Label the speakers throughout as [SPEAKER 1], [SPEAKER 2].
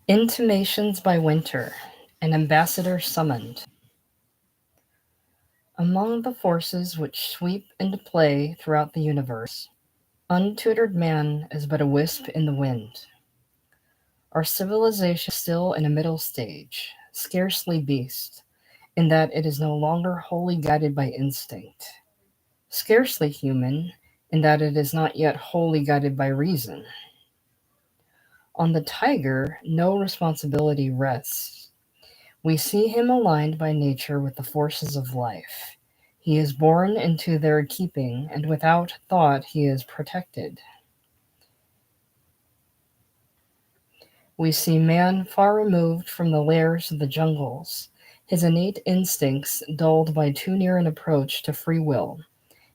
[SPEAKER 1] Intimations by Winter, an ambassador summoned. Among the forces which sweep into play throughout the universe, untutored man is but a wisp in the wind. Our civilization is still in a middle stage, scarcely beast, in that it is no longer wholly guided by instinct, scarcely human, in that it is not yet wholly guided by reason. On the tiger, no responsibility rests. We see him aligned by nature with the forces of life. He is born into their keeping, and without thought he is protected. We see man far removed from the lairs of the jungles, his innate instincts dulled by too near an approach to free will,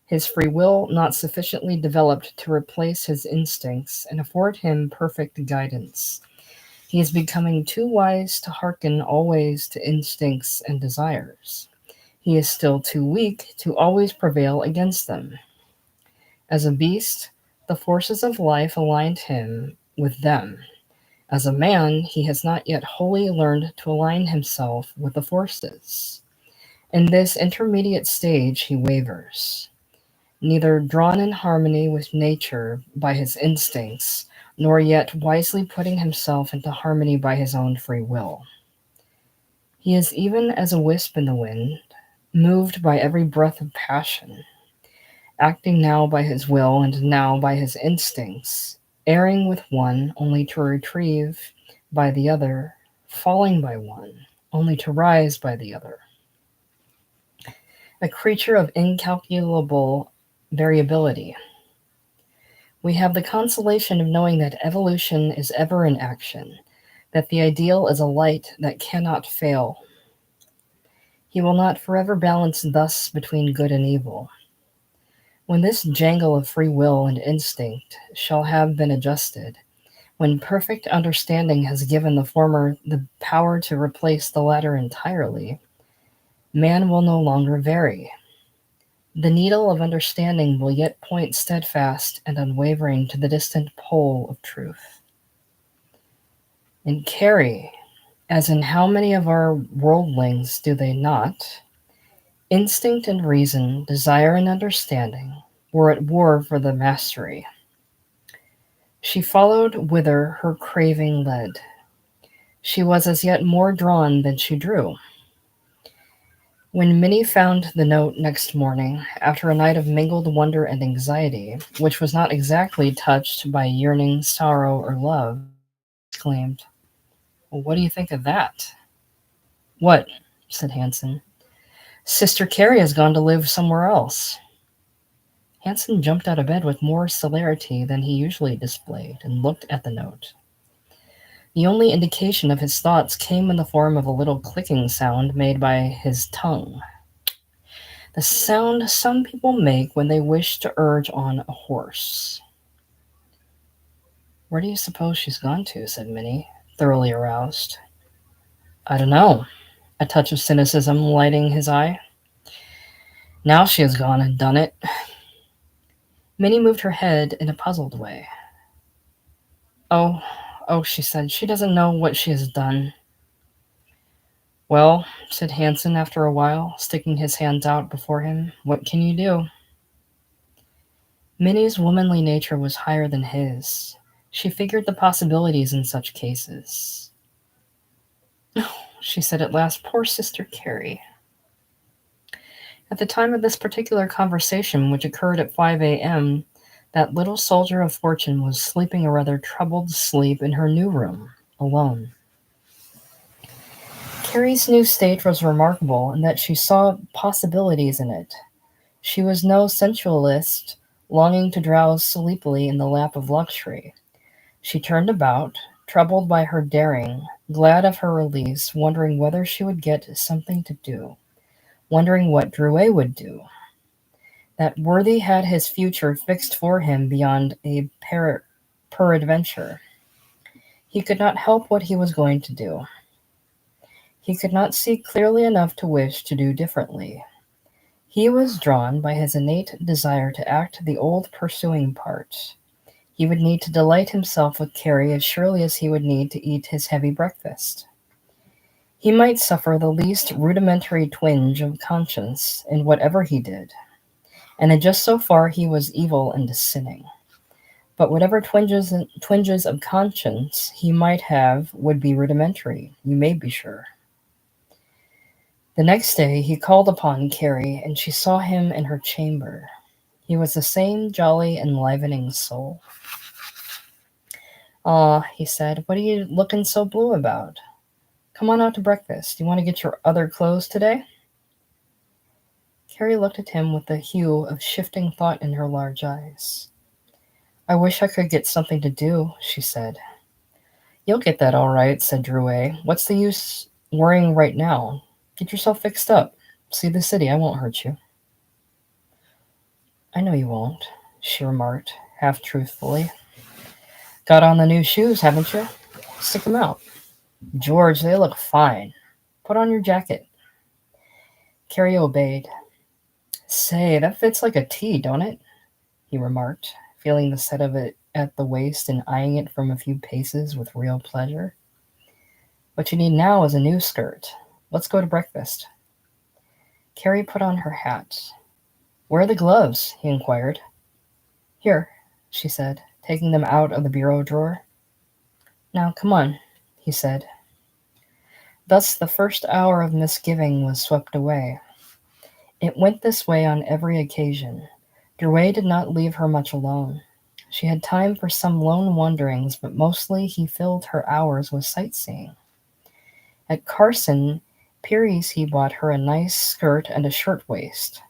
[SPEAKER 1] his free will not sufficiently developed to replace his instincts and afford him perfect guidance. He is becoming too wise to hearken always to instincts and desires. He is still too weak to always prevail against them. As a beast, the forces of life aligned him with them. As a man, he has not yet wholly learned to align himself with the forces. In this intermediate stage, he wavers, neither drawn in harmony with nature by his instincts, nor yet wisely putting himself into harmony by his own free will. He is even as a wisp in the wind, moved by every breath of passion, acting now by his will and now by his instincts, erring with one only to retrieve by the other, falling by one only to rise by the other. A creature of incalculable variability. We have the consolation of knowing that evolution is ever in action, that the ideal is a light that cannot fail. He will not forever balance thus between good and evil. When this jangle of free will and instinct shall have been adjusted, when perfect understanding has given the former the power to replace the latter entirely, man will no longer vary. The needle of understanding will yet point steadfast and unwavering to the distant pole of truth. In Carrie, as in how many of our worldlings do they not, instinct and reason, desire and understanding, were at war for the mastery. She followed whither her craving led. She was as yet more drawn than she drew. When Minnie found the note next morning, after a night of mingled wonder and anxiety, which was not exactly touched by yearning, sorrow, or love, exclaimed, "Well, what do you think of that?" "What?" said Hanson. "Sister Carrie has gone to live somewhere else." Hanson jumped out of bed with more celerity than he usually displayed, and looked at the note. The only indication of his thoughts came in the form of a little clicking sound made by his tongue, the sound some people make when they wish to urge on a horse. "Where do you suppose she's gone to?" said Minnie, thoroughly aroused. "I don't know," a touch of cynicism lighting his eye. "Now she has gone and done it." Minnie moved her head in a puzzled way. "Oh, oh," she said, "she doesn't know what she has done." "Well," said Hanson after a while, sticking his hands out before him, "what can you do?" Minnie's womanly nature was higher than his. She figured the possibilities in such cases. "Oh," she said at last, "poor Sister Carrie." At the time of this particular conversation, which occurred at 5 a.m., that little soldier of fortune was sleeping a rather troubled sleep in her new room, alone. Carrie's new state was remarkable in that she saw possibilities in it. She was no sensualist longing to drowse sleepily in the lap of luxury. She turned about, troubled by her daring, glad of her release, wondering whether she would get something to do, wondering what Drouet would do. That worthy had his future fixed for him beyond a peradventure. He could not help what he was going to do. He could not see clearly enough to wish to do differently. He was drawn by his innate desire to act the old pursuing part. He would need to delight himself with Carrie as surely as he would need to eat his heavy breakfast. He might suffer the least rudimentary twinge of conscience in whatever he did, and in just so far he was evil and sinning. But whatever twinges of conscience he might have would be rudimentary, you may be sure. The next day he called upon Carrie, and she saw him in her chamber. He was the same jolly, enlivening soul. "Ah," he said, "what are you looking so blue about? Come on out to breakfast. You want to get your other clothes today?" Carrie looked at him with the hue of shifting thought in her large eyes. "I wish I could get something to do," she said. "You'll get that all right," said Drouet. "What's the use worrying right now? Get yourself fixed up. See the city. I won't hurt you." "I know you won't," she remarked, half truthfully. "Got on the new shoes, haven't you? Stick 'em out. George, they look fine. Put on your jacket." Carrie obeyed. "Say, that fits like a T, don't it?" he remarked, feeling the set of it at the waist and eyeing it from a few paces with real pleasure. "What you need now is a new skirt. Let's go to breakfast." Carrie put on her hat. "Where are the gloves?" he inquired. "Here," she said, taking them out of the bureau drawer. "Now, come on," he said. Thus the first hour of misgiving was swept away. It went this way on every occasion. Drouet did not leave her much alone. She had time for some lone wanderings, but mostly he filled her hours with sightseeing. At Carson, Peary's he bought her a nice skirt and a shirtwaist.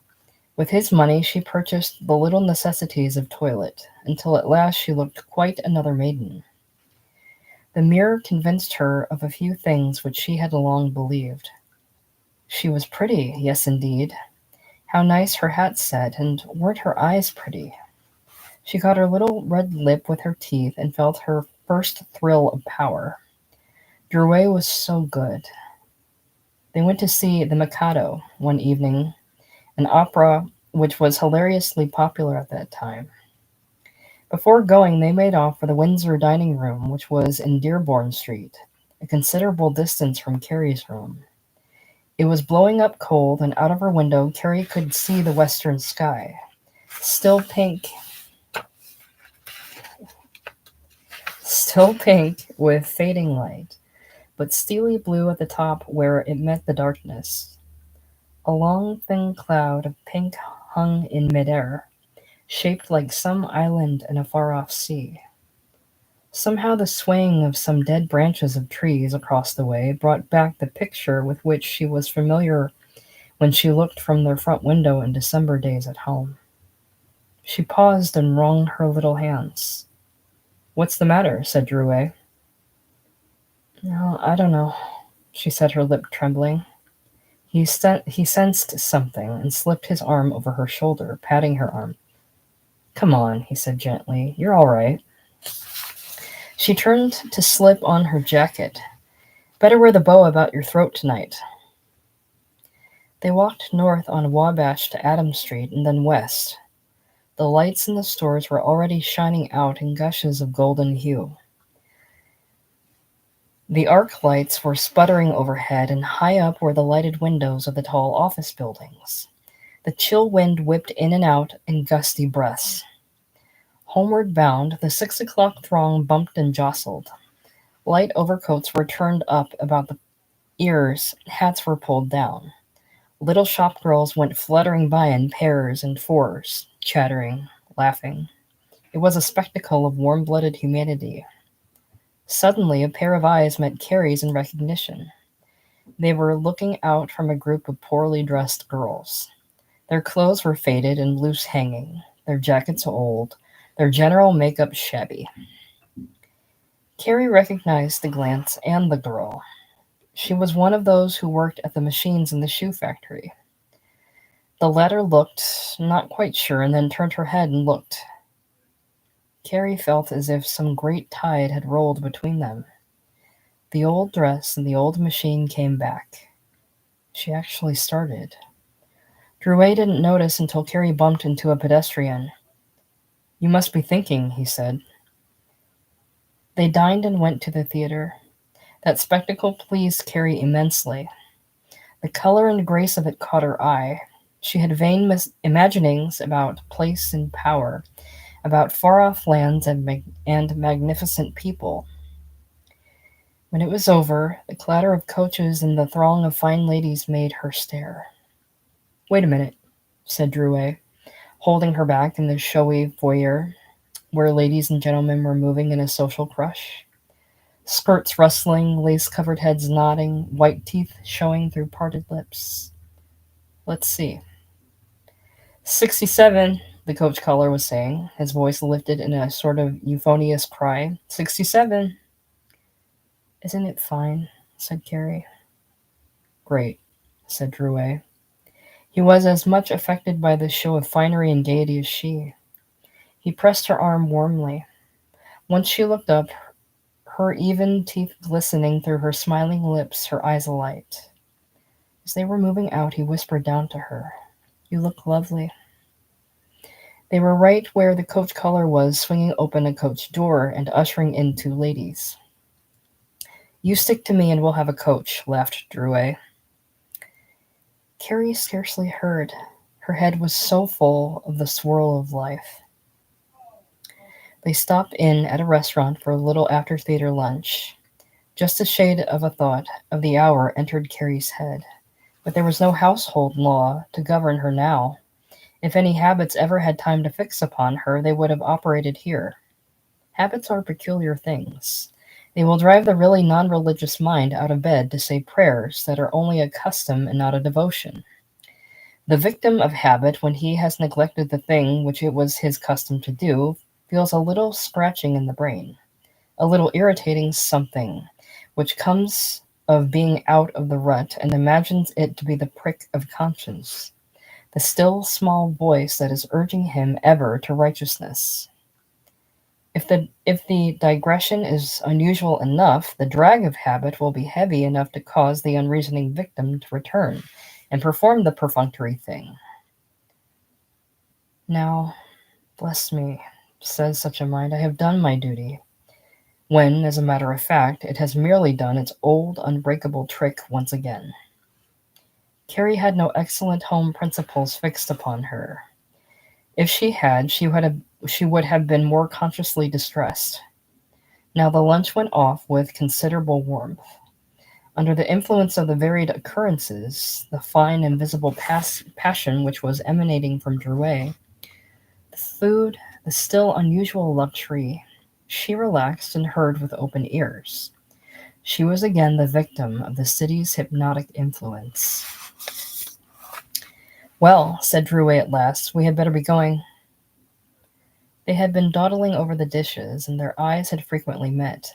[SPEAKER 1] With his money she purchased the little necessities of toilet, until at last she looked quite another maiden. The mirror convinced her of a few things which she had long believed. She was pretty, yes indeed. How nice her hat sat, and weren't her eyes pretty? She caught her little red lip with her teeth and felt her first thrill of power. Drouet was so good. They went to see The Mikado one evening, an opera which was hilariously popular at that time. Before going, they made off for the Windsor dining room, which was in Dearborn Street, a considerable distance from Carrie's room. It was blowing up cold, and out of her window Carrie could see the western sky, still pink with fading light, but steely blue at the top where it met the darkness. A long, thin cloud of pink hung in midair, shaped like some island in a far-off sea. Somehow the swaying of some dead branches of trees across the way brought back the picture with which she was familiar when she looked from their front window in December days at home. She paused and wrung her little hands. "What's the matter?" said Drouet. "No, I don't know," she said, her lip trembling. He sensed something and slipped his arm over her shoulder, patting her arm. "Come on," he said gently. "You're all right." She turned to slip on her jacket. "Better wear the bow about your throat tonight." They walked north on Wabash to Adams Street and then west. The lights in the stores were already shining out in gushes of golden hue. The arc lights were sputtering overhead, and high up were the lighted windows of the tall office buildings. The chill wind whipped in and out in gusty breaths. Homeward bound, the 6 o'clock throng bumped and jostled. Light overcoats were turned up about the ears, hats were pulled down. Little shop girls went fluttering by in pairs and fours, chattering, laughing. It was a spectacle of warm-blooded humanity. Suddenly, a pair of eyes met Carrie's in recognition. They were looking out from a group of poorly dressed girls. Their clothes were faded and loose hanging, their jackets old, their general makeup shabby. Carrie recognized the glance and the girl. She was one of those who worked at the machines in the shoe factory. The latter looked, not quite sure, and then turned her head and looked. Carrie felt as if some great tide had rolled between them. The old dress and the old machine came back. She actually started. Drouet didn't notice until Carrie bumped into a pedestrian. "You must be thinking," he said. They dined and went to the theater. That spectacle pleased Carrie immensely. The color and grace of it caught her eye. She had vain imaginings about place and power, about far-off lands and magnificent people. When it was over, the clatter of coaches and the throng of fine ladies made her stare. "Wait a minute," said Drouet, holding her back in the showy foyer, where ladies and gentlemen were moving in a social crush. Skirts rustling, lace-covered heads nodding, white teeth showing through parted lips. "Let's see." 67, the coach caller was saying, his voice lifted in a sort of euphonious cry. 67. "Isn't it fine?" said Carrie. "Great," said Drouet. He was as much affected by this show of finery and gaiety as she. He pressed her arm warmly. Once she looked up, her even teeth glistening through her smiling lips, her eyes alight. As they were moving out, he whispered down to her, "You look lovely." They were right where the coach caller was, swinging open a coach door and ushering in two ladies. "You stick to me and we'll have a coach," laughed Drouet. Carrie scarcely heard. Her head was so full of the swirl of life. They stopped in at a restaurant for a little after-theater lunch. Just a shade of a thought of the hour entered Carrie's head. But there was no household law to govern her now. If any habits ever had time to fix upon her, they would have operated here. Habits are peculiar things. They will drive the really non-religious mind out of bed to say prayers that are only a custom and not a devotion. The victim of habit, when he has neglected the thing which it was his custom to do, feels a little scratching in the brain, a little irritating something, which comes of being out of the rut, and imagines it to be the prick of conscience, the still small voice that is urging him ever to righteousness. If the digression is unusual enough, the drag of habit will be heavy enough to cause the unreasoning victim to return and perform the perfunctory thing. Now, bless me, says such a mind, I have done my duty, when, as a matter of fact, it has merely done its old unbreakable trick once again. Carrie had no excellent home principles fixed upon her. If she had, she would have been more consciously distressed. Now the lunch went off with considerable warmth. Under the influence of the varied occurrences, the fine and visible passion which was emanating from Drouet, the food, the still unusual luxury, she relaxed and heard with open ears. She was again the victim of the city's hypnotic influence. "Well," said Drouet at last, "we had better be going." They had been dawdling over the dishes, and their eyes had frequently met.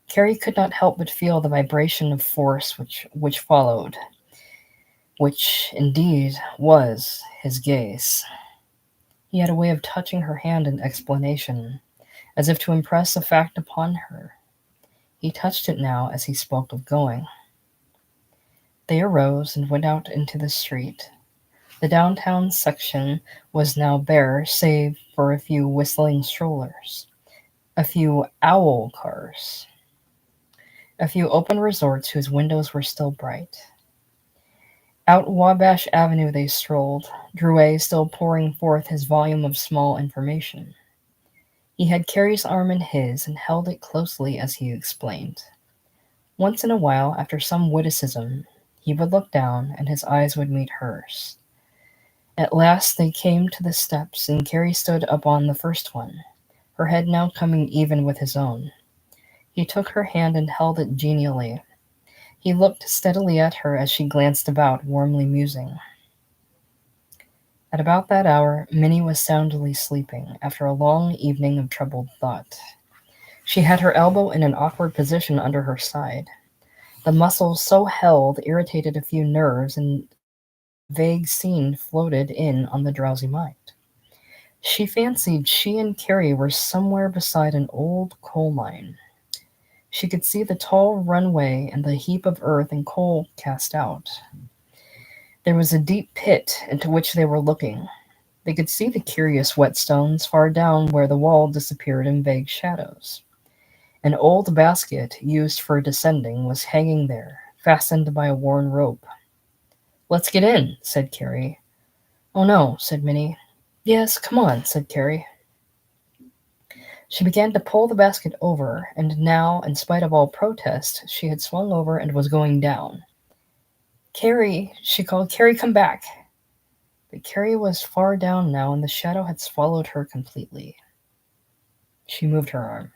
[SPEAKER 1] Carrie could not help but feel the vibration of force which followed, which, indeed, was his gaze. He had a way of touching her hand in explanation, as if to impress a fact upon her. He touched it now as he spoke of going. They arose and went out into the street. The downtown section was now bare, save for a few whistling strollers, a few owl cars, a few open resorts whose windows were still bright. Out Wabash Avenue they strolled, Drouet still pouring forth his volume of small information. He had Carrie's arm in his and held it closely as he explained. Once in a while, after some witticism, he would look down and his eyes would meet hers. At last they came to the steps, and Carrie stood upon the first one, her head now coming even with his own. He took her hand and held it genially. He looked steadily at her as she glanced about, warmly musing. At about that hour, Minnie was soundly sleeping, after a long evening of troubled thought. She had her elbow in an awkward position under her side. The muscles so held irritated a few nerves, and vague scene floated in on the drowsy mind. She fancied she and Carrie were somewhere beside an old coal mine. She could see the tall runway and the heap of earth and coal cast out. There was a deep pit into which they were looking. They could see the curious whetstones far down where the wall disappeared in vague shadows. An old basket used for descending was hanging there, fastened by a worn rope. "Let's get in," said Carrie. "Oh no," said Minnie. "Yes, come on," said Carrie. She began to pull the basket over, and now, in spite of all protest, she had swung over and was going down. "Carrie," she called, "Carrie, come back." But Carrie was far down now, and the shadow had swallowed her completely. She moved her arm.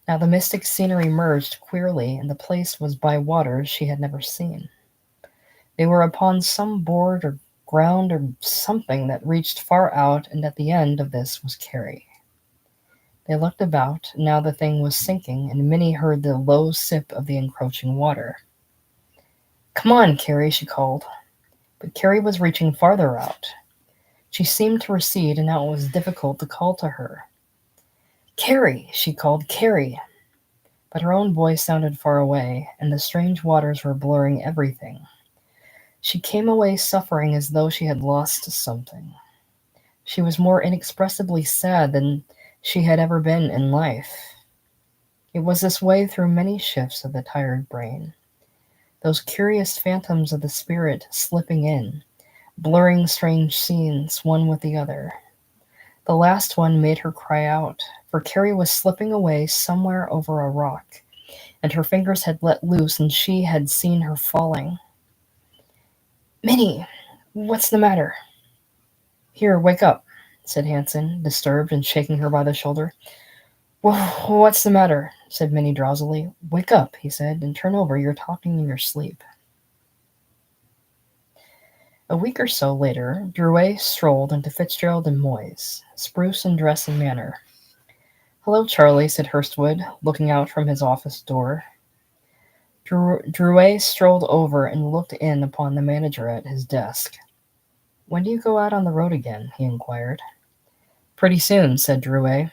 [SPEAKER 1] Now the mystic scenery merged queerly, and the place was by waters she had never seen. They were upon some board or ground or something that reached far out, and at the end of this was Carrie. They looked about. Now the thing was sinking, and Minnie heard the low sip of the encroaching water. "Come on, Carrie," she called. But Carrie was reaching farther out. She seemed to recede, and now it was difficult to call to her. "Carrie," she called, "Carrie." But her own voice sounded far away, and the strange waters were blurring everything. She came away suffering as though she had lost something. She was more inexpressibly sad than she had ever been in life. It was this way through many shifts of the tired brain. Those curious phantoms of the spirit slipping in, blurring strange scenes, one with the other. The last one made her cry out, for Carrie was slipping away somewhere over a rock, and her fingers had let loose, and she had seen her falling. "Minnie, what's the matter?" "Here, wake up," said Hanson, disturbed and shaking her by the shoulder. "What's the matter?" said Minnie drowsily. "Wake up," he said, "and turn over. You're talking in your sleep." A week or so later, Drouet strolled into Fitzgerald and Moy's, spruce in dress and manner. "Hello, Charlie," said Hurstwood, looking out from his office door. Drouet strolled over and looked in upon the manager at his desk. "When do you go out on the road again?" he inquired. "Pretty soon," said Drouet.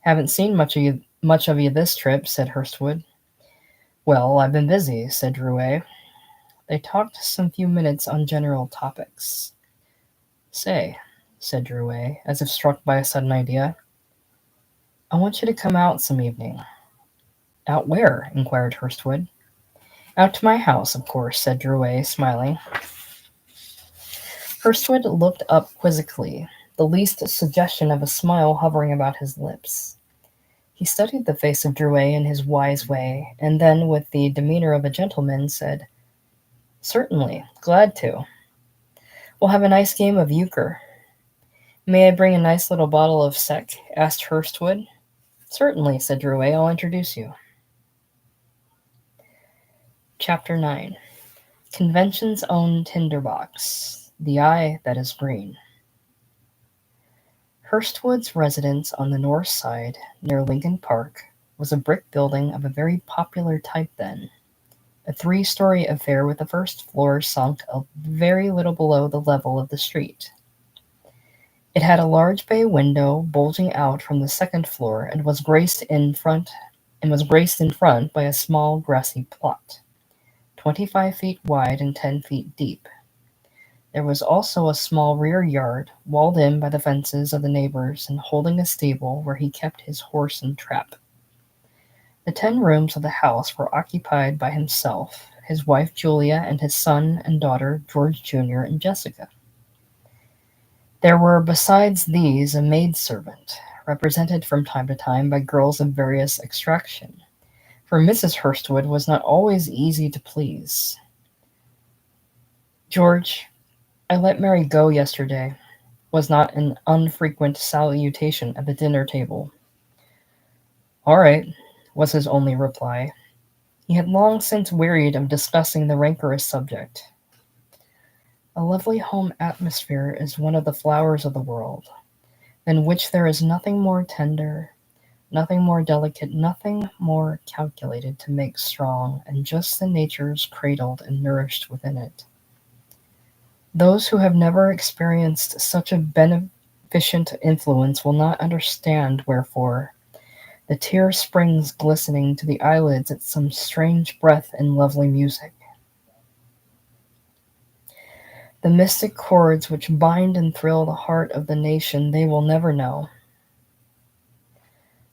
[SPEAKER 1] "Haven't seen much of you this trip," said Hurstwood. "Well, I've been busy," said Drouet. They talked some few minutes on general topics. "Say," said Drouet, as if struck by a sudden idea, "I want you to come out some evening." "Out where?" inquired Hurstwood. "Out to my house, of course," said Drouet, smiling. Hurstwood looked up quizzically, the least suggestion of a smile hovering about his lips. He studied the face of Drouet in his wise way, and then, with the demeanor of a gentleman, said, "Certainly, glad to. We'll have a nice game of euchre." "May I bring a nice little bottle of sec?" asked Hurstwood. "Certainly," said Drouet. "I'll introduce you." Chapter 9. Convention's Own Tinderbox. The Eye That Is Green. Hurstwood's residence on the north side, near Lincoln Park, was a brick building of a very popular type then, a 3-story affair with the first floor sunk a very little below the level of the street. It had a large bay window bulging out from the second floor, and was graced in front by a small grassy plot, 25 feet wide and 10 feet deep. There was also a small rear yard, walled in by the fences of the neighbors and holding a stable where he kept his horse and trap. The 10 rooms of the house were occupied by himself, his wife Julia, and his son and daughter George Jr. and Jessica. There were besides these a maidservant, represented from time to time by girls of various extraction, for Mrs. Hurstwood was not always easy to please. "George, I let Mary go yesterday," was not an unfrequent salutation at the dinner table. "All right," was his only reply. He had long since wearied of discussing the rancorous subject. A lovely home atmosphere is one of the flowers of the world, than which there is nothing more tender, nothing more delicate, nothing more calculated to make strong and just the natures cradled and nourished within it. Those who have never experienced such a beneficent influence will not understand wherefore the tear springs glistening to the eyelids at some strange breath in lovely music. The mystic chords which bind and thrill the heart of the nation they will never know.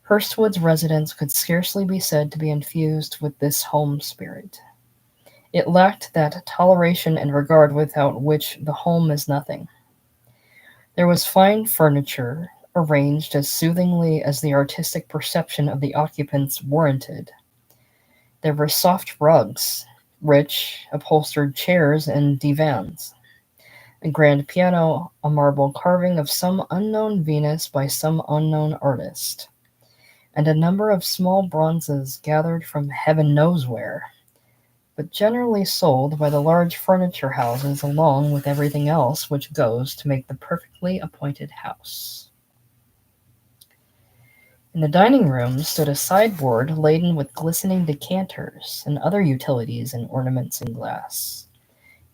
[SPEAKER 1] Hurstwood's residence could scarcely be said to be infused with this home spirit. It lacked that toleration and regard without which the home is nothing. There was fine furniture, arranged as soothingly as the artistic perception of the occupants warranted. There were soft rugs, rich, upholstered chairs and divans, a grand piano, a marble carving of some unknown Venus by some unknown artist, and a number of small bronzes gathered from heaven knows where, but generally sold by the large furniture houses along with everything else which goes to make the perfectly appointed house. In the dining room stood a sideboard laden with glistening decanters and other utilities and ornaments in glass,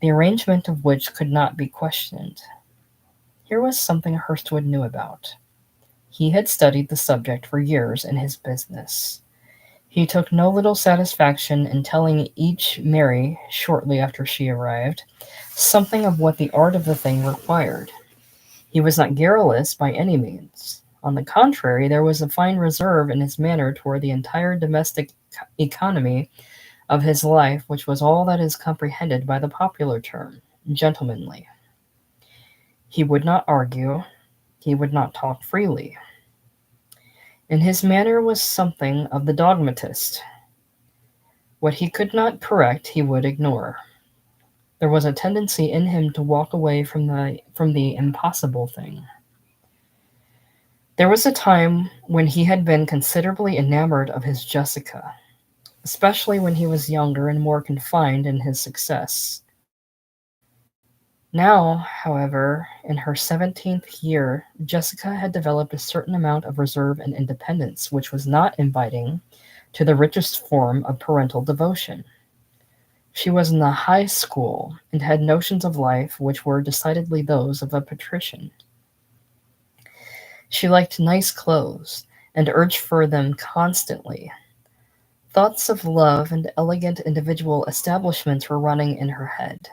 [SPEAKER 1] the arrangement of which could not be questioned. Here was something Hurstwood knew about. He had studied the subject for years in his business. He took no little satisfaction in telling each Mary, shortly after she arrived, something of what the art of the thing required. He was not garrulous by any means. On the contrary, there was a fine reserve in his manner toward the entire domestic economy of his life, which was all that is comprehended by the popular term, gentlemanly. He would not argue, he would not talk freely. In his manner was something of the dogmatist. What he could not correct he would ignore. There was a tendency in him to walk away from the impossible thing. There was a time when he had been considerably enamored of his Jessica, especially when he was younger and more confined in his success. Now, however, in her 17th year, Jessica had developed a certain amount of reserve and independence which was not inviting to the richest form of parental devotion. She was in the high school and had notions of life which were decidedly those of a patrician. She liked nice clothes and urged for them constantly. Thoughts of love and elegant individual establishments were running in her head.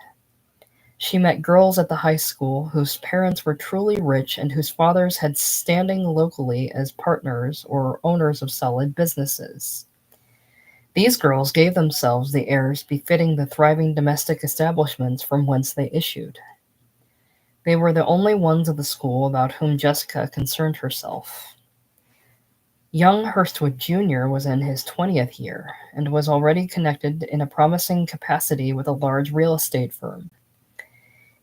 [SPEAKER 1] She met girls at the high school whose parents were truly rich and whose fathers had standing locally as partners or owners of solid businesses. These girls gave themselves the airs befitting the thriving domestic establishments from whence they issued. They were the only ones of the school about whom Jessica concerned herself. Young Hurstwood Jr. was in his 20th year and was already connected in a promising capacity with a large real estate firm.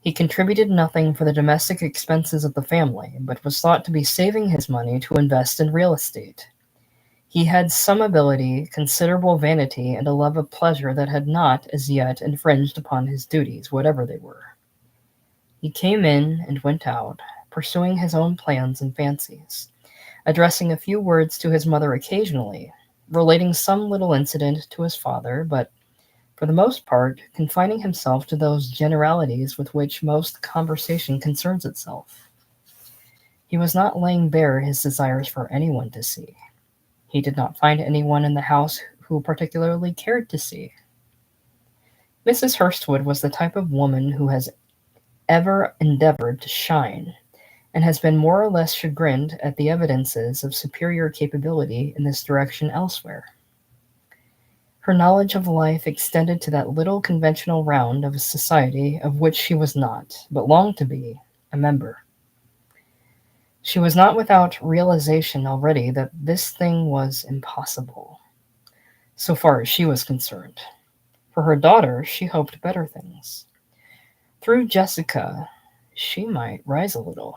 [SPEAKER 1] He contributed nothing for the domestic expenses of the family, but was thought to be saving his money to invest in real estate. He had some ability, considerable vanity, and a love of pleasure that had not, as yet, infringed upon his duties, whatever they were. He came in and went out, pursuing his own plans and fancies, addressing a few words to his mother occasionally, relating some little incident to his father, but for the most part, confining himself to those generalities with which most conversation concerns itself. He was not laying bare his desires for anyone to see. He did not find anyone in the house who particularly cared to see. Mrs. Hurstwood was the type of woman who has ever endeavored to shine, and has been more or less chagrined at the evidences of superior capability in this direction elsewhere. Her knowledge of life extended to that little conventional round of society of which she was not, but longed to be, a member. She was not without realization already that this thing was impossible, so far as she was concerned. For her daughter, she hoped better things. Through Jessica, she might rise a little.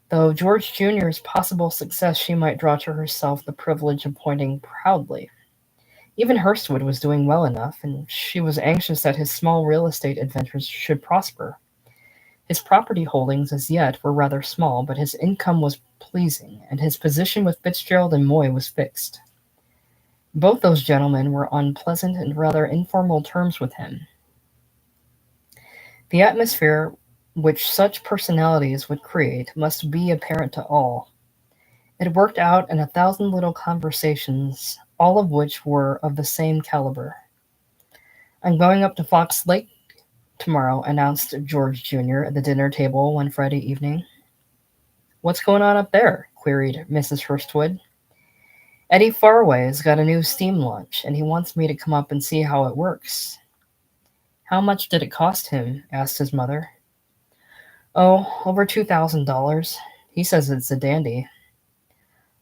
[SPEAKER 1] Though George Jr.'s possible success she might draw to herself the privilege of pointing proudly. Even Hurstwood was doing well enough, and she was anxious that his small real estate adventures should prosper. His property holdings as yet were rather small, but his income was pleasing, and his position with Fitzgerald and Moy was fixed. Both those gentlemen were on pleasant and rather informal terms with him. The atmosphere which such personalities would create must be apparent to all. It worked out in 1,000 little conversations, all of which were of the same caliber. "I'm going up to Fox Lake tomorrow," announced George Jr. at the dinner table one Friday evening. "What's going on up there?" queried Mrs. Hurstwood. Eddie Farway's got a new steam launch, and he wants me to come up and see how it works. How much did it cost him? Asked his mother. Oh, over $2,000. He says it's a dandy.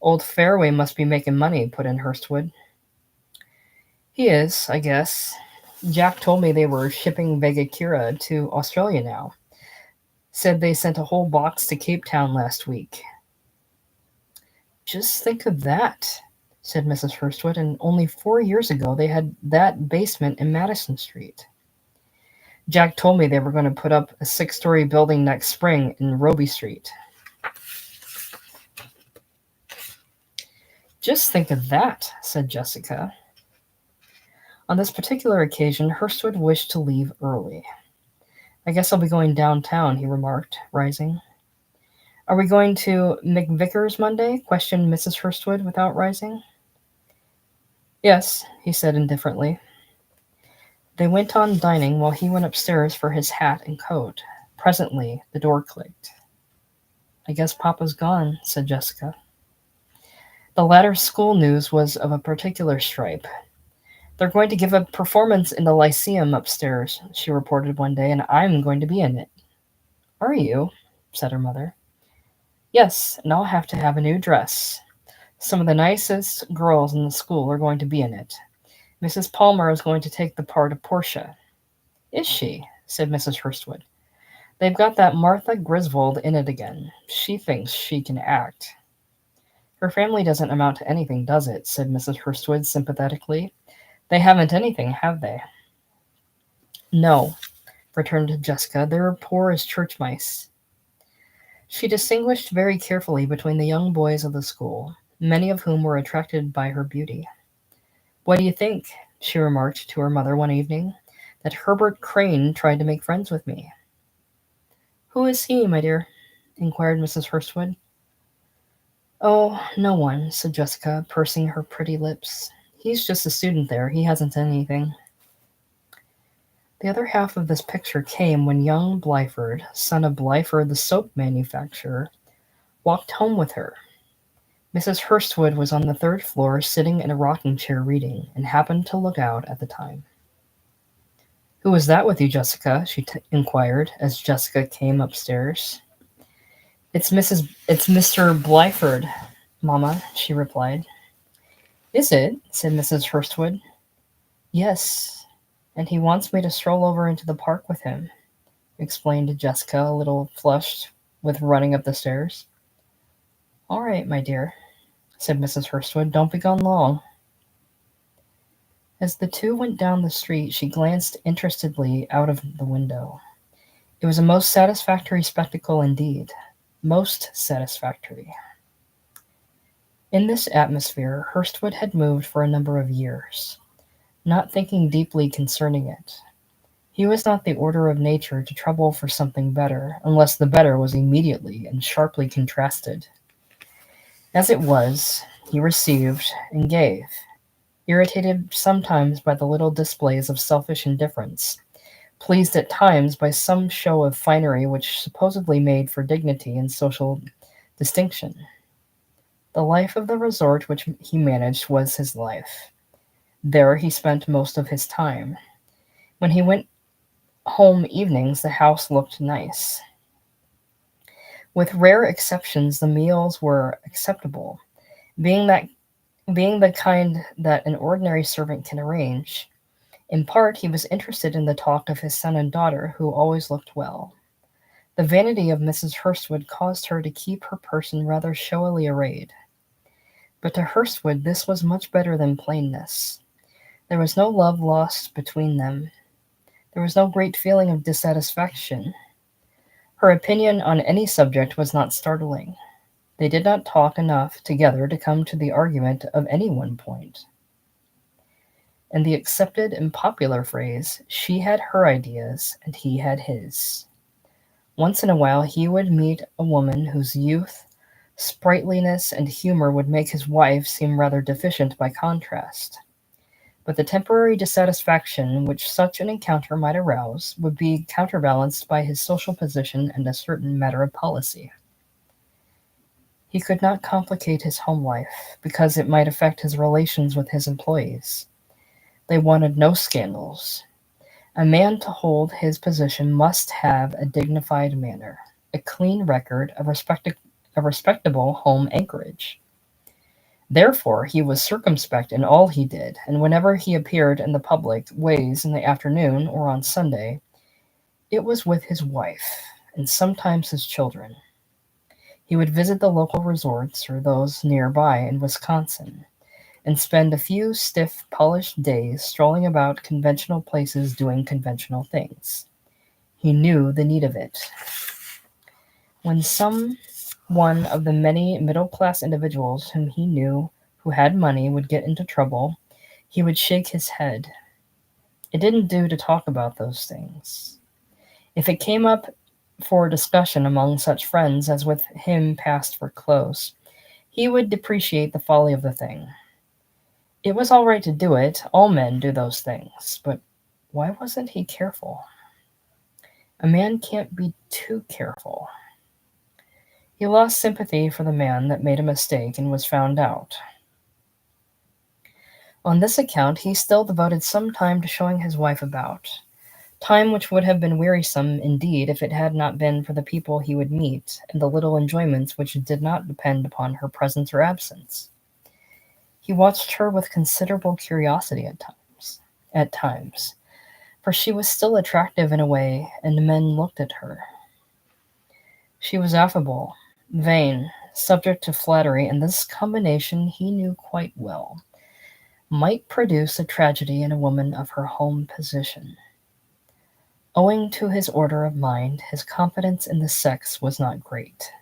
[SPEAKER 1] Old Fairway must be making money, put in Hurstwood. He is, I guess. Jack told me they were shipping Vegakira to Australia now. Said they sent a whole box to Cape Town last week. Just think of that, said Mrs. Hurstwood, and only 4 years ago they had that basement in Madison Street. Jack told me they were going to put up a 6-story building next spring in Roby Street. Just think of that, said Jessica. On this particular occasion, Hurstwood wished to leave early. I guess I'll be going downtown, he remarked, rising. Are we going to McVicker's Monday? Questioned Mrs. Hurstwood without rising. Yes, he said indifferently. They went on dining while he went upstairs for his hat and coat. Presently, the door clicked. I guess Papa's gone, said Jessica. The latter's school news was of a particular stripe. They're going to give a performance in the Lyceum upstairs, she reported one day, and I'm going to be in it. Are you? Said her mother. Yes, and I'll have to have a new dress. Some of the nicest girls in the school are going to be in it. Mrs. Palmer is going to take the part of Portia. Is she? Said Mrs. Hurstwood. They've got that Martha Griswold in it again. She thinks she can act. Her family doesn't amount to anything, does it? Said Mrs. Hurstwood sympathetically. They haven't anything, have they? No, returned Jessica. They're poor as church mice. She distinguished very carefully between the young boys of the school, many of whom were attracted by her beauty. What do you think? She remarked to her mother one evening, that Herbert Crane tried to make friends with me. Who is he, my dear? Inquired Mrs. Hurstwood. Oh, no one, said Jessica, pursing her pretty lips. He's just a student there. He hasn't anything. The other half of this picture came when young Blyford, son of Blyford the soap manufacturer, walked home with her. Mrs. Hurstwood was on the 3rd floor sitting in a rocking chair reading, and happened to look out at the time. Who was that with you, Jessica? She inquired as Jessica came upstairs. It's Mr. Blyford, Mamma, she replied. Is it? Said Mrs. Hurstwood. Yes, and he wants me to stroll over into the park with him, explained Jessica, a little flushed with running up the stairs. All right, my dear, said Mrs. Hurstwood. Don't be gone long. As the two went down the street, she glanced interestedly out of the window. It was a most satisfactory spectacle indeed. Most satisfactory. In this atmosphere, Hurstwood had moved for a number of years, not thinking deeply concerning it. He was not the order of nature to trouble for something better, unless the better was immediately and sharply contrasted. As it was, he received and gave, irritated sometimes by the little displays of selfish indifference, pleased at times by some show of finery which supposedly made for dignity and social distinction. The life of the resort which he managed was his life. There he spent most of his time. When he went home evenings, the house looked nice. With rare exceptions, the meals were acceptable, being the kind that an ordinary servant can arrange. In part, he was interested in the talk of his son and daughter, who always looked well. The vanity of Mrs. Hurstwood caused her to keep her person rather showily arrayed. But to Hurstwood this was much better than plainness. There was no love lost between them. There was no great feeling of dissatisfaction. Her opinion on any subject was not startling. They did not talk enough together to come to the argument of any one point. In the accepted and popular phrase, she had her ideas and he had his. Once in a while he would meet a woman whose youth, sprightliness, and humor would make his wife seem rather deficient by contrast. But the temporary dissatisfaction which such an encounter might arouse would be counterbalanced by his social position and a certain matter of policy. He could not complicate his home life, because it might affect his relations with his employees. They wanted no scandals. A man to hold his position must have a dignified manner, a clean record, a respectable home anchorage. Therefore, he was circumspect in all he did, and whenever he appeared in the public ways in the afternoon or on Sunday, it was with his wife, and sometimes his children. He would visit the local resorts or those nearby in Wisconsin, and spend a few stiff, polished days strolling about conventional places doing conventional things. He knew the need of it. When some one of the many middle class individuals whom he knew who had money would get into trouble, he would shake his head. It didn't do to talk about those things. If it came up for discussion among such friends as with him passed for close, he would depreciate the folly of the thing. It was all right to do it, all men do those things, but why wasn't he careful? A man can't be too careful. He lost sympathy for the man that made a mistake and was found out. On this account, he still devoted some time to showing his wife about, time which would have been wearisome indeed if it had not been for the people he would meet and the little enjoyments which did not depend upon her presence or absence. He watched her with considerable curiosity at times, for she was still attractive in a way, and men looked at her. She was affable, vain, subject to flattery, and this combination, he knew quite well, might produce a tragedy in a woman of her home position. Owing to his order of mind, his confidence in the sex was not great.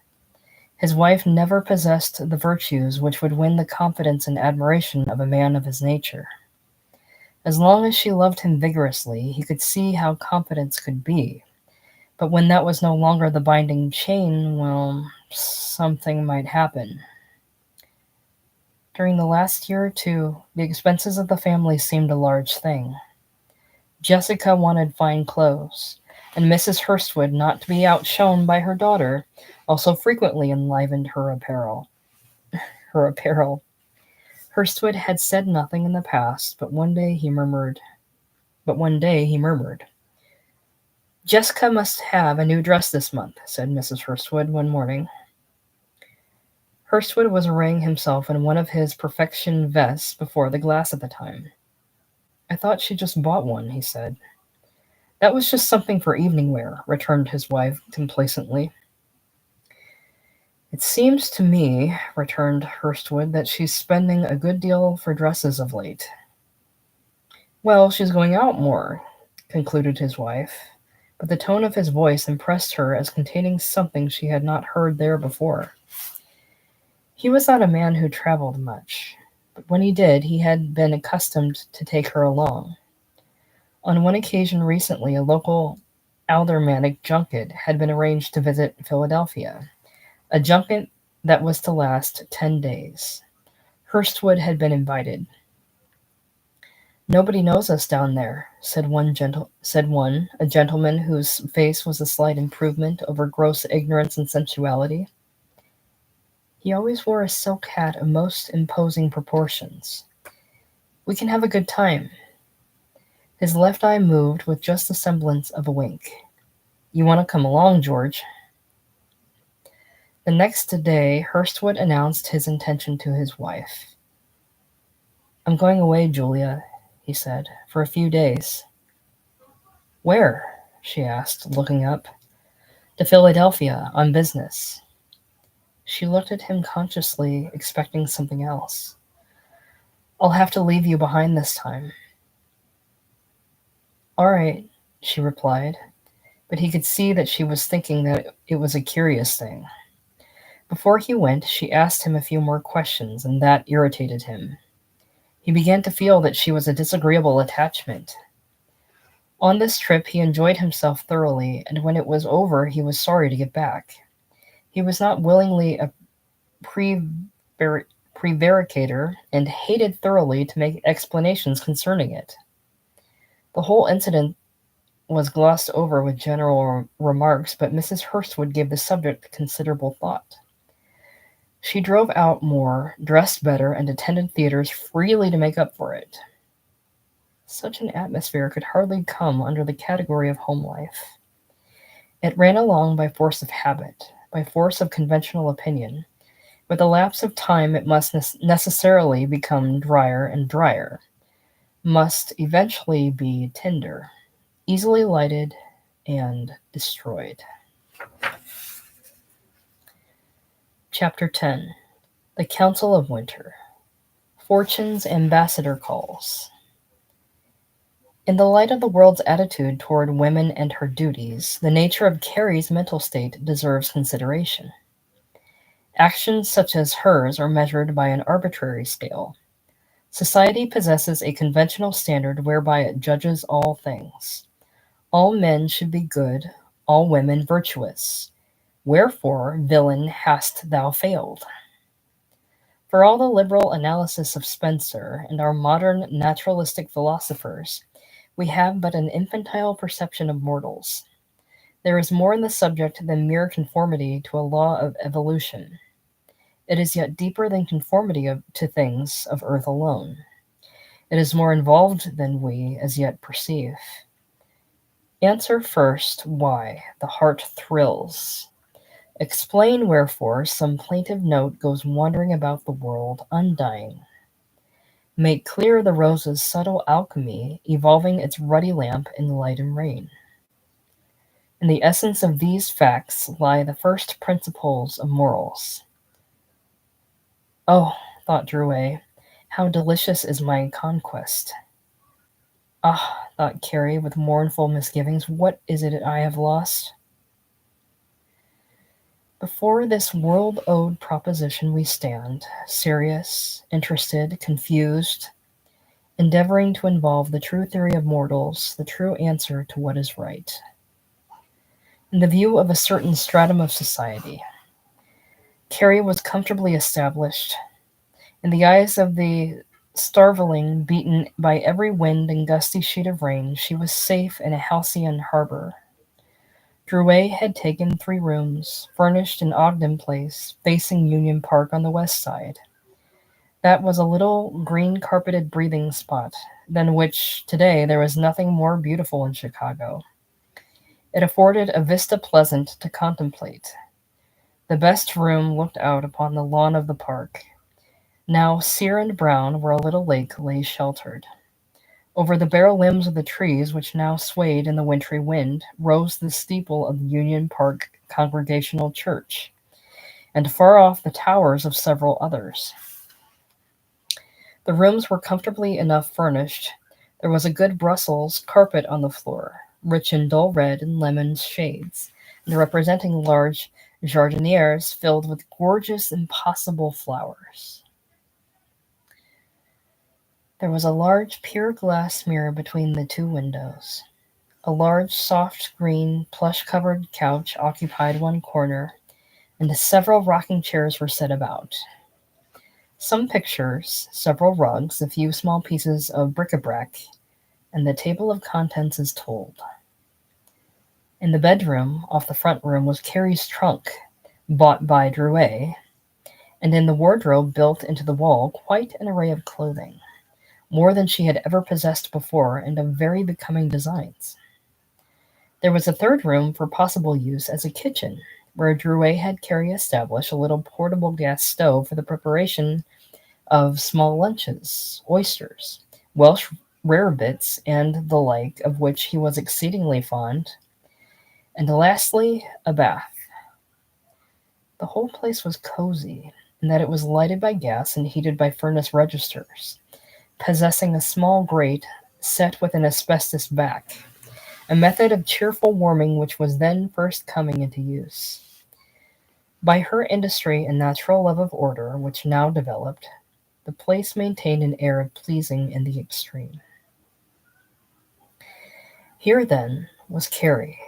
[SPEAKER 1] His wife never possessed the virtues which would win the confidence and admiration of a man of his nature. As long as she loved him vigorously, he could see how confidence could be. But when that was no longer the binding chain, well, something might happen. During the last year or two, the expenses of the family seemed a large thing. Jessica wanted fine clothes, and Mrs. Hurstwood, not to be outshone by her daughter, also frequently enlivened her apparel. Hurstwood had said nothing in the past, but one day he murmured, "Jessica must have a new dress this month," said Mrs. Hurstwood one morning. Hurstwood was arraying himself in one of his perfection vests before the glass at the time. "I thought she just bought one," he said. "That was just something for evening wear," returned his wife complacently. "It seems to me," returned Hurstwood, "that she's spending a good deal for dresses of late." "Well, she's going out more," concluded his wife, but the tone of his voice impressed her as containing something she had not heard there before. He was not a man who traveled much, but when he did, he had been accustomed to take her along. On one occasion recently, a local aldermanic junket had been arranged to visit Philadelphia, a junket that was to last 10 days. Hurstwood had been invited. "Nobody knows us down there," said a gentleman whose face was a slight improvement over gross ignorance and sensuality. He always wore a silk hat of most imposing proportions. "We can have a good time." His left eye moved with just the semblance of a wink. "You want to come along, George?" The next day, Hurstwood announced his intention to his wife. "I'm going away, Julia," he said, "for a few days." "Where?" she asked, looking up. "To Philadelphia, on business." She looked at him consciously, expecting something else. "I'll have to leave you behind this time." "All right," she replied, but he could see that she was thinking that it was a curious thing. Before he went, she asked him a few more questions, and that irritated him. He began to feel that she was a disagreeable attachment. On this trip he enjoyed himself thoroughly, and when it was over he was sorry to get back. He was not willingly a prevaricator, and hated thoroughly to make explanations concerning it. The whole incident was glossed over with general remarks, but Mrs. Hurstwood gave the subject considerable thought. She drove out more, dressed better, and attended theaters freely to make up for it. Such an atmosphere could hardly come under the category of home life. It ran along by force of habit, by force of conventional opinion. With the lapse of time, it must necessarily become drier and drier, must eventually be tinder, easily lighted and destroyed. Chapter 10. The Council of Winter. Fortune's Ambassador Calls. In the light of the world's attitude toward women and her duties, the nature of Carrie's mental state deserves consideration. Actions such as hers are measured by an arbitrary scale. Society possesses a conventional standard whereby it judges all things. All men should be good, all women virtuous. Wherefore, villain, hast thou failed? For all the liberal analysis of Spencer and our modern naturalistic philosophers, we have but an infantile perception of mortals. There is more in the subject than mere conformity to a law of evolution. It is yet deeper than conformity to things of earth alone. It is more involved than we as yet perceive. Answer first why the heart thrills. Explain wherefore some plaintive note goes wandering about the world, undying. Make clear the rose's subtle alchemy, evolving its ruddy lamp in light and rain. In the essence of these facts lie the first principles of morals. Oh, thought Drouet, how delicious is my conquest. Ah, thought Carrie with mournful misgivings, what is it I have lost? Before this world-owed proposition we stand, serious, interested, confused, endeavoring to involve the true theory of mortals, the true answer to what is right. In the view of a certain stratum of society, Carrie was comfortably established. In the eyes of the starveling, beaten by every wind and gusty sheet of rain, she was safe in a halcyon harbor. Drouet had taken 3 rooms, furnished in Ogden Place, facing Union Park on the west side. That was a little green-carpeted breathing spot, than which today there was nothing more beautiful in Chicago. It afforded a vista pleasant to contemplate. The best room looked out upon the lawn of the park, now sere and brown where a little lake lay sheltered. Over the bare limbs of the trees, which now swayed in the wintry wind, rose the steeple of the Union Park Congregational Church, and far off the towers of several others. The rooms were comfortably enough furnished. There was a good Brussels carpet on the floor, rich in dull red and lemon shades, and representing large jardinières filled with gorgeous, impossible flowers. There was a large pure glass mirror between the 2 windows. A large, soft green, plush-covered couch occupied one corner, and several rocking chairs were set about. Some pictures, several rugs, a few small pieces of bric-a-brac, and the table of contents is told. In the bedroom, off the front room, was Carrie's trunk, bought by Drouet, and in the wardrobe built into the wall, quite an array of clothing, more than she had ever possessed before, and of very becoming designs. There was a 3rd room for possible use as a kitchen, where Drouet had Carrie establish a little portable gas stove for the preparation of small lunches, oysters, Welsh rarebits, and the like, of which he was exceedingly fond, and lastly, a bath. The whole place was cozy, in that it was lighted by gas and heated by furnace registers, possessing a small grate set with an asbestos back, a method of cheerful warming which was then first coming into use. By her industry and natural love of order, which now developed, the place maintained an air of pleasing in the extreme. Here, then, was Carrie,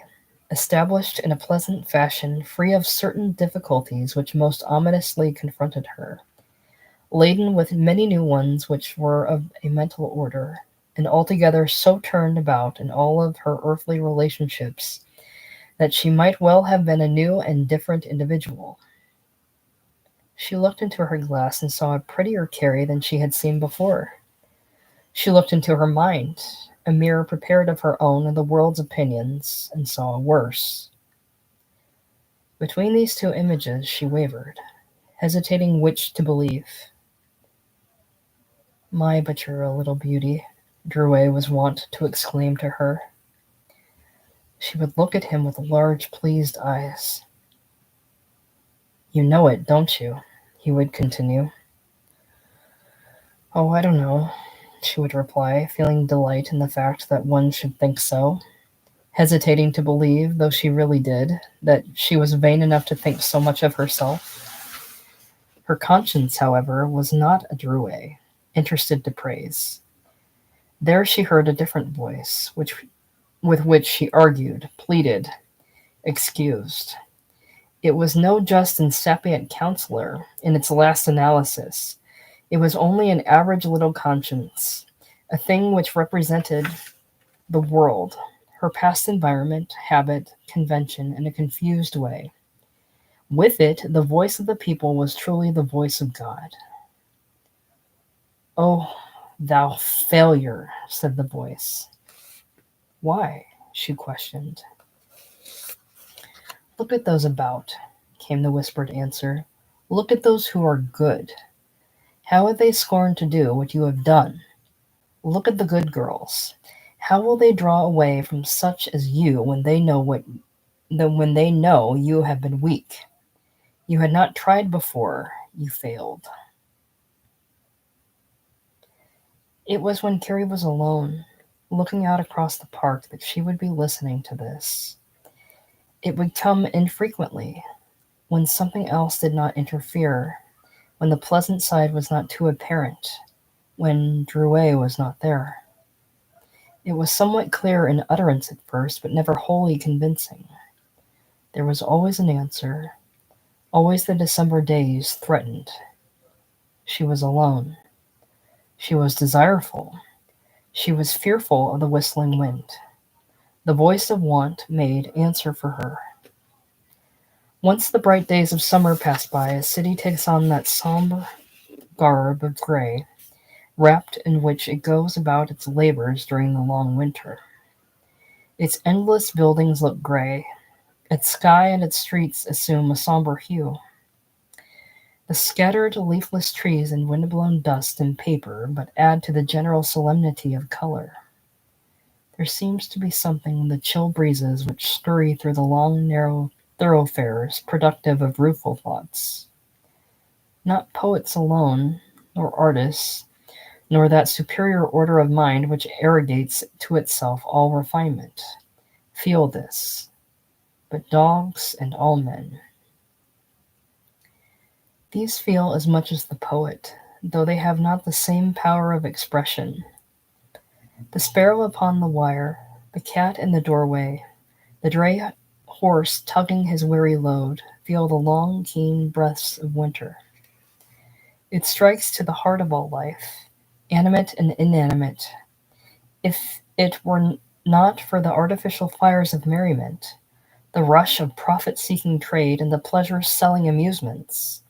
[SPEAKER 1] established in a pleasant fashion, free of certain difficulties which most ominously confronted her, laden with many new ones which were of a mental order, and altogether so turned about in all of her earthly relationships that she might well have been a new and different individual. She looked into her glass and saw a prettier Carrie than she had seen before. She looked into her mind, a mirror prepared of her own and the world's opinions, and saw a worse. Between these two images she wavered, hesitating which to believe. "My, but you're a little beauty," Drouet was wont to exclaim to her. She would look at him with large, pleased eyes. "You know it, don't you?" he would continue. "Oh, I don't know," she would reply, feeling delight in the fact that one should think so, hesitating to believe, though she really did, that she was vain enough to think so much of herself. Her conscience, however, was not a Drouet, interested to praise. There she heard a different voice, with which she argued, pleaded, excused. It was no just and sapient counselor in its last analysis. It was only an average little conscience, a thing which represented the world, her past environment, habit, convention, in a confused way. With it, the voice of the people was truly the voice of God. "Oh, thou failure," said the voice. "Why?" she questioned. "Look at those about," came the whispered answer. "Look at those who are good. How would they scorn to do what you have done? Look at the good girls. How will they draw away from such as you when they know you have been weak? You had not tried before, you failed." It was when Carrie was alone, looking out across the park, that she would be listening to this. It would come infrequently, when something else did not interfere, when the pleasant side was not too apparent, when Drouet was not there. It was somewhat clear in utterance at first, but never wholly convincing. There was always an answer. Always the December days threatened. She was alone. She was desireful. She was fearful of the whistling wind. The voice of want made answer for her. Once the bright days of summer pass by, a city takes on that sombre garb of gray, wrapped in which it goes about its labors during the long winter. Its endless buildings look gray. Its sky and its streets assume a somber hue. The scattered leafless trees and wind-blown dust and paper but add to the general solemnity of color. There seems to be something in the chill breezes which scurry through the long, narrow thoroughfares productive of rueful thoughts. Not poets alone, nor artists, nor that superior order of mind which arrogates to itself all refinement, feel this, but dogs and all men. These feel as much as the poet, though they have not the same power of expression. The sparrow upon the wire, the cat in the doorway, the dray horse tugging his weary load, feel the long, keen breaths of winter. It strikes to the heart of all life, animate and inanimate. If it were not for the artificial fires of merriment, the rush of profit-seeking trade, and the pleasure-selling amusements,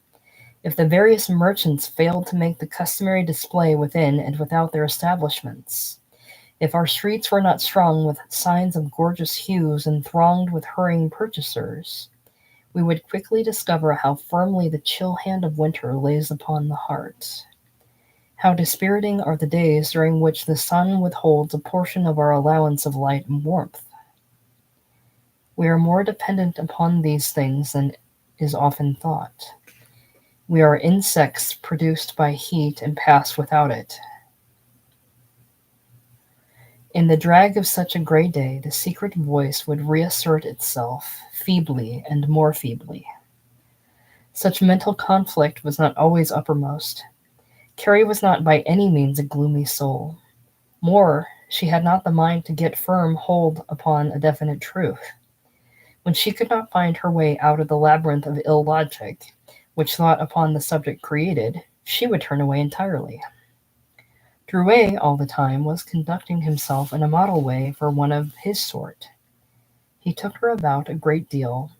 [SPEAKER 1] if the various merchants failed to make the customary display within and without their establishments, if our streets were not strung with signs of gorgeous hues and thronged with hurrying purchasers, we would quickly discover how firmly the chill hand of winter lays upon the heart. How dispiriting are the days during which the sun withholds a portion of our allowance of light and warmth. We are more dependent upon these things than is often thought. We are insects produced by heat and pass without it. In the drag of such a gray day, the secret voice would reassert itself, feebly and more feebly. Such mental conflict was not always uppermost. Carrie was not by any means a gloomy soul. More, she had not the mind to get firm hold upon a definite truth. When she could not find her way out of the labyrinth of ill logic, which thought upon the subject created, she would turn away entirely. Drouet, all the time, was conducting himself in a model way for one of his sort. He took her about a great deal,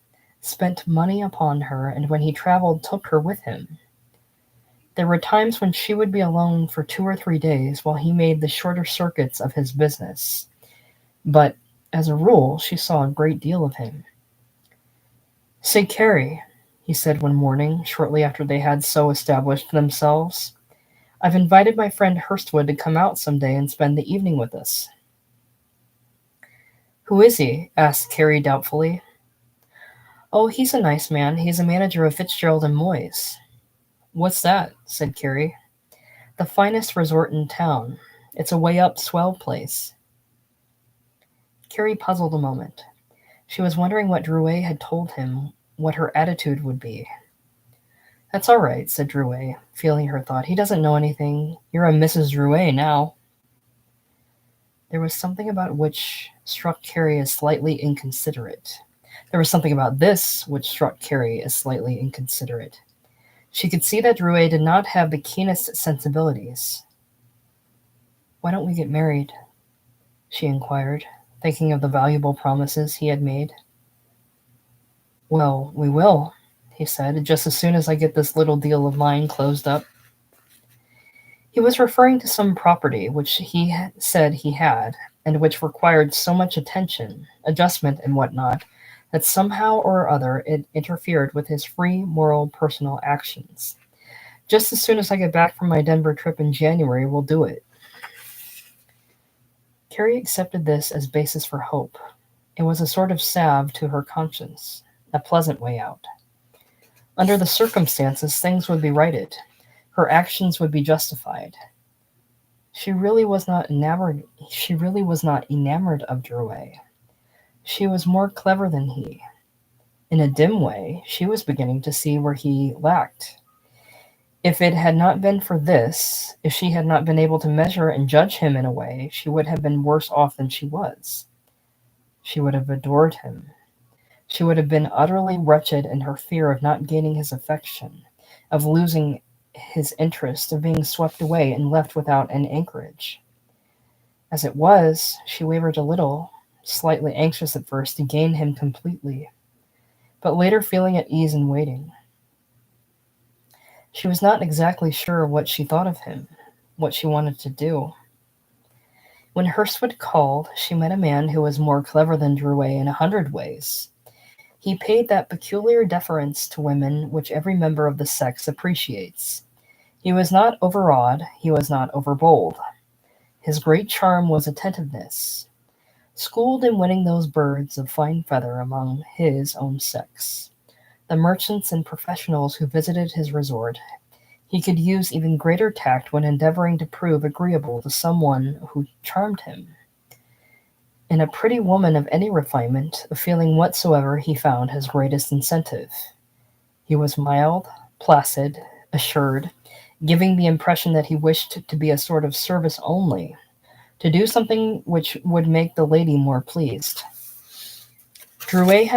[SPEAKER 1] spent money upon her, and when he traveled, took her with him. There were times when she would be alone for 2 or 3 days while he made the shorter circuits of his business, but as a rule she saw a great deal of him. "Say, Carrie," he said one morning, shortly after they had so established themselves, "I've invited my friend Hurstwood to come out some day and spend the evening with us." "Who is he?" asked Carrie doubtfully. "Oh, he's a nice man. He's a manager of Fitzgerald and Moyes." "What's that?" said Carrie. "The finest resort in town. It's a way-up swell place." Carrie puzzled a moment. She was wondering what Drouet had told him, what her attitude would be. "That's all right," said Drouet, feeling her thought. "He doesn't know anything. You're a Mrs. Drouet now." There was something about which struck Carrie as slightly inconsiderate. There was something about this which struck Carrie as slightly inconsiderate. She could see that Drouet did not have the keenest sensibilities. "Why don't we get married?" she inquired, thinking of the valuable promises he had made. "Well, we will," he said, "just as soon as I get this little deal of mine closed up." He was referring to some property which he said he had, and which required so much attention, adjustment, and what not, that somehow or other it interfered with his free, moral, personal actions. "Just as soon as I get back from my Denver trip in January, we'll do it." Carrie accepted this as basis for hope. It was a sort of salve to her conscience, a pleasant way out. Under the circumstances, things would be righted. Her actions would be justified. She really was not enamored of Drouet. She was more clever than he. In a dim way, she was beginning to see where he lacked. If it had not been for this, if she had not been able to measure and judge him in a way, she would have been worse off than she was. She would have adored him. She would have been utterly wretched in her fear of not gaining his affection, of losing his interest, of being swept away and left without an anchorage. As it was, she wavered a little, slightly anxious at first to gain him completely, but later feeling at ease in waiting. She was not exactly sure what she thought of him, what she wanted to do. When Hurstwood called, she met a man who was more clever than Drouet in 100 ways. He paid that peculiar deference to women which every member of the sex appreciates. He was not overawed, he was not overbold. His great charm was attentiveness, schooled in winning those birds of fine feather among his own sex, the merchants and professionals who visited his resort. He could use even greater tact when endeavoring to prove agreeable to someone who charmed him. In a pretty woman of any refinement, of feeling whatsoever, he found his greatest incentive. He was mild, placid, assured, giving the impression that he wished to be a sort of service only, to do something which would make the lady more pleased. Drouet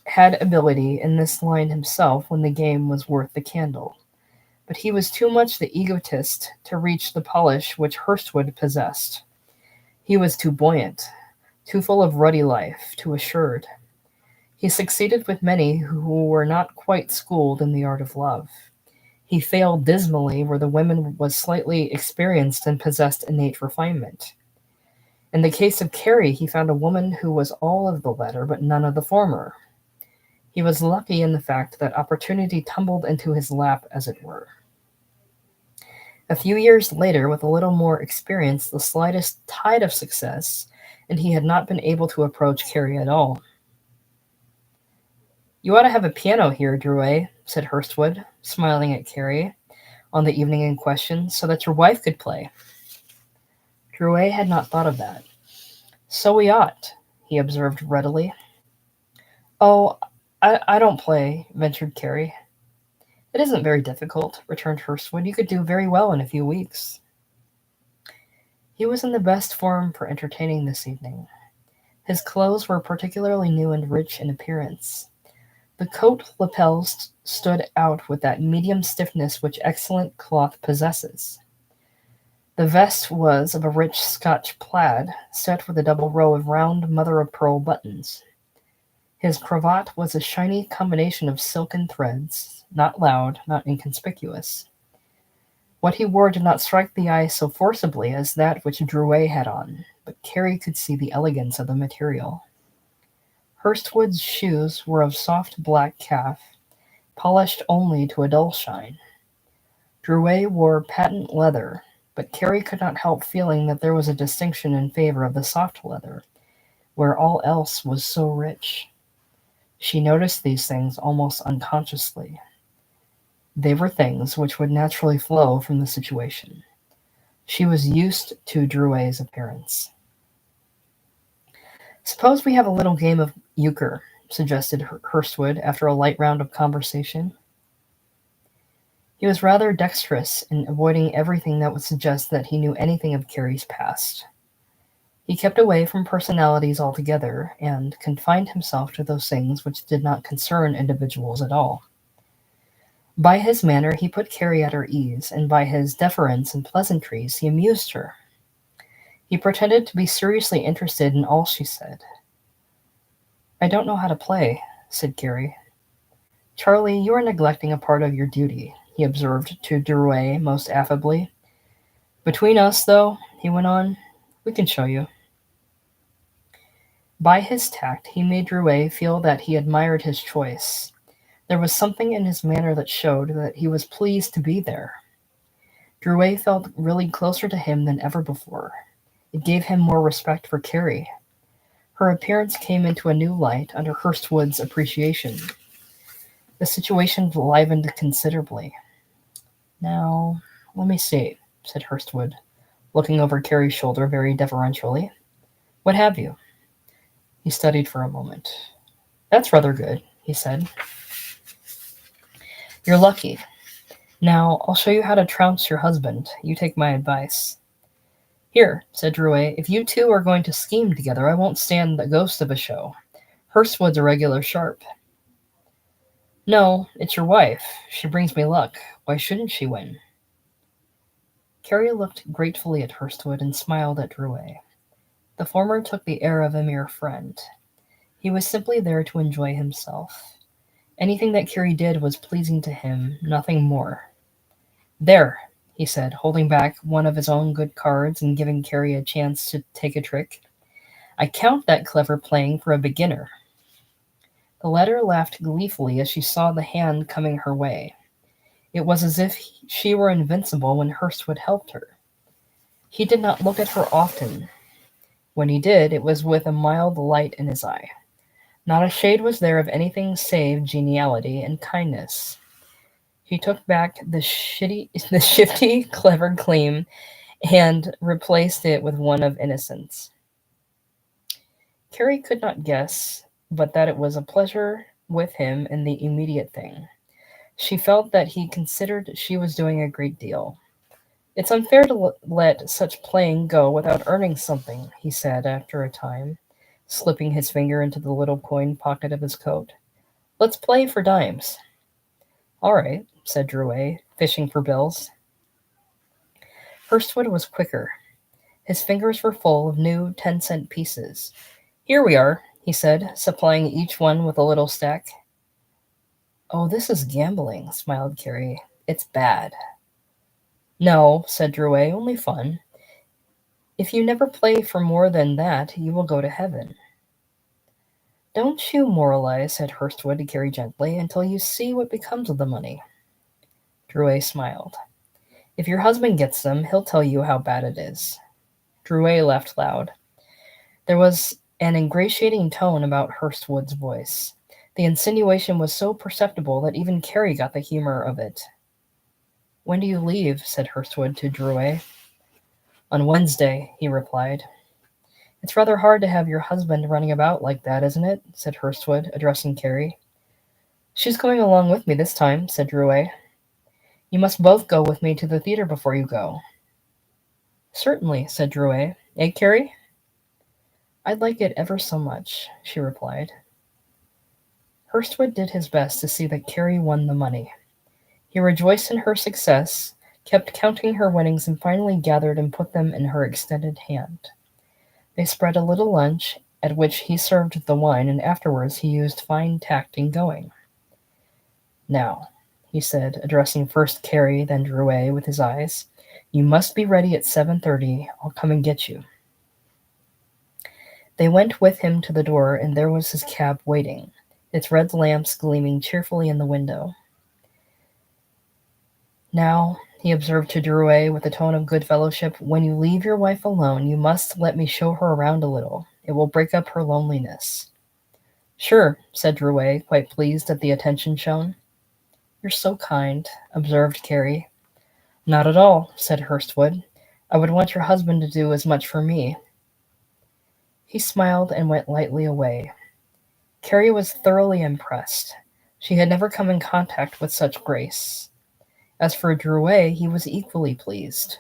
[SPEAKER 1] had ability in this line himself when the game was worth the candle, but he was too much the egotist to reach the polish which Hurstwood possessed. He was too buoyant, too full of ruddy life, too assured. He succeeded with many who were not quite schooled in the art of love. He failed dismally where the woman was slightly experienced and possessed innate refinement. In the case of Carrie, he found a woman who was all of the latter but none of the former. He was lucky in the fact that opportunity tumbled into his lap, as it were. A few years later, with a little more experience, the slightest tide of success, and he had not been able to approach Carrie at all. "You ought to have a piano here, Drouet," said Hurstwood, smiling at Carrie, on the evening in question, "so that your wife could play." Drouet had not thought of that. "So we ought," he observed readily. "Oh, I don't play," ventured Carrie. "It isn't very difficult," returned Hurstwood. "You could do very well in a few weeks." He was in the best form for entertaining this evening. His clothes were particularly new and rich in appearance. The coat lapels stood out with that medium stiffness which excellent cloth possesses. The vest was of a rich Scotch plaid, set with a double row of round mother-of-pearl buttons. His cravat was a shiny combination of silken threads, not loud, not inconspicuous. What he wore did not strike the eye so forcibly as that which Drouet had on, but Carrie could see the elegance of the material. Hurstwood's shoes were of soft black calf, polished only to a dull shine. Drouet wore patent leather, but Carrie could not help feeling that there was a distinction in favor of the soft leather, where all else was so rich. She noticed these things almost unconsciously. They were things which would naturally flow from the situation. She was used to Drouet's appearance. "Suppose we have a little game of euchre," suggested Hurstwood after a light round of conversation. He was rather dexterous in avoiding everything that would suggest that he knew anything of Carrie's past. He kept away from personalities altogether, and confined himself to those things which did not concern individuals at all. By his manner he put Carrie at her ease, and by his deference and pleasantries he amused her. He pretended to be seriously interested in all she said. "I don't know how to play," said Carrie. "Charlie, you are neglecting a part of your duty," he observed to Drouet most affably. "Between us, though," he went on, "we can show you." By his tact he made Drouet feel that he admired his choice. There was something in his manner that showed that he was pleased to be there. Drouet felt really closer to him than ever before. It gave him more respect for Carrie. Her appearance came into a new light under Hurstwood's appreciation. The situation livened considerably. "Now, let me see," said Hurstwood, looking over Carrie's shoulder very deferentially. "What have you?" He studied for a moment. "That's rather good," he said. "You're lucky. Now, I'll show you how to trounce your husband. You take my advice." "Here," said Drouet, "if you two are going to scheme together, I won't stand the ghost of a show. Hurstwood's a regular sharp." "No, it's your wife. She brings me luck. Why shouldn't she win?" Carrie looked gratefully at Hurstwood and smiled at Drouet. The former took the air of a mere friend. He was simply there to enjoy himself. Anything that Carrie did was pleasing to him, nothing more. "There," he said, holding back one of his own good cards and giving Carrie a chance to take a trick. "I count that clever playing for a beginner." The latter laughed gleefully as she saw the hand coming her way. It was as if she were invincible when Hurstwood helped her. He did not look at her often. When he did, it was with a mild light in his eye. Not a shade was there of anything save geniality and kindness. He took back the shifty, clever gleam and replaced it with one of innocence. Carrie could not guess but that it was a pleasure with him in the immediate thing. She felt that he considered she was doing a great deal. "It's unfair to let such playing go without earning something," he said after a time, slipping his finger into the little coin pocket of his coat. "Let's play for dimes." "All right," said Drouet, fishing for bills. Hurstwood was quicker. His fingers were full of new 10-cent pieces. "Here we are," he said, supplying each one with a little stack. "Oh, this is gambling," smiled Carrie. "It's bad." "No," said Drouet, "only fun. If you never play for more than that, you will go to heaven." "Don't you moralize," said Hurstwood to Carrie gently, "until you see what becomes of the money." Drouet smiled. "If your husband gets them, he'll tell you how bad it is." Drouet laughed loud. There was an ingratiating tone about Hurstwood's voice. The insinuation was so perceptible that even Carrie got the humor of it. "When do you leave?" said Hurstwood to Drouet. "On Wednesday," he replied. "It's rather hard to have your husband running about like that, isn't it?" said Hurstwood, addressing Carrie. "She's going along with me this time," said Drouet. "You must both go with me to the theater before you go." "Certainly," said Drouet. "Eh, Carrie?" "I'd like it ever so much," she replied. Hurstwood did his best to see that Carrie won the money. He rejoiced in her success, kept counting her winnings, and finally gathered and put them in her extended hand. They spread a little lunch, at which he served the wine, and afterwards he used fine tact in going. "Now," he said, addressing first Carrie, then Drouet with his eyes, "you must be ready at 7:30. I'll come and get you." They went with him to the door, and there was his cab waiting, its red lamps gleaming cheerfully in the window. "Now," he observed to Drouet with a tone of good fellowship, "when you leave your wife alone, you must let me show her around a little. It will break up her loneliness." "Sure," said Drouet, quite pleased at the attention shown. "You're so kind," observed Carrie. "Not at all," said Hurstwood. "I would want your husband to do as much for me." He smiled and went lightly away. Carrie was thoroughly impressed. She had never come in contact with such grace. As for Drouet, he was equally pleased.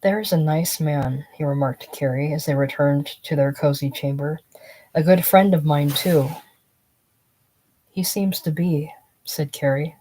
[SPEAKER 1] "There's a nice man," he remarked to Carrie as they returned to their cozy chamber. "A good friend of mine, too." "He seems to be," said Carrie.